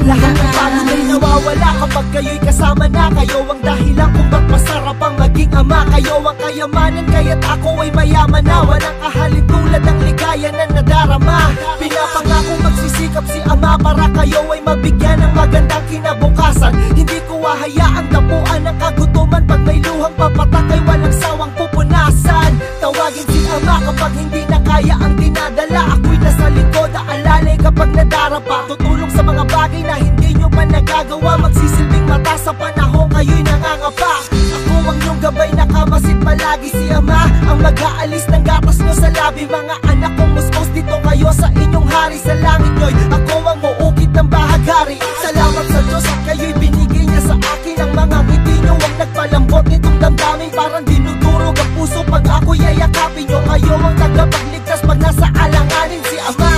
Lahat ng pagod ay nawawala kapag kayo'y kasama na. Kayo ang dahilan kung ba't masarap ang maging ama. Kayo ang kayamanan kaya't ako ay mayaman na. Walang kahalin tulad ng ligaya na nadarama. Pinapangakong magsisikap si ama para kayo ay mabigyan ng magandang kinabukasan. Hindi ko hahayaang tapuan ng kagutuman. Pag may luhang papatak ay walang sawang pupunasan. Tawagin si ama kapag hindi na kaya ang dinadala. Ako'y nasa likod, aalalay kapag nadarapa. Tutulong sa mga bagay na hindi nyo pa nagagawa. Magsisilbing mata sa panahon kayo'y nangangapa. Ako ang iyong gabay, nakamasid palagi si ama ang mag-aalis ng gatas nyo sa labi. Mga anak kong muskos, dito kayo sa inyong hari. Sa langit nyo'y ako ang muukit ng bahaghari. Salamat sa Diyos at kayo'y binigay niya sa akin. Ang mga ngiti nyo ang nagpalambot nitong damdamin. Parang dinudurog ang puso pag ako'y yayakapin nyo. Kayo ang tagapagligtas pag nasa alanganin si ama.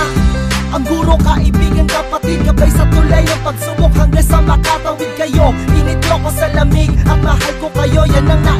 Ang guro, kaibigan, kapatid, gabay sa tulay ng pagsubok hanggang sa makatawid kayo. Init nyo ko sa lamig at mahal ko kayo, yan ang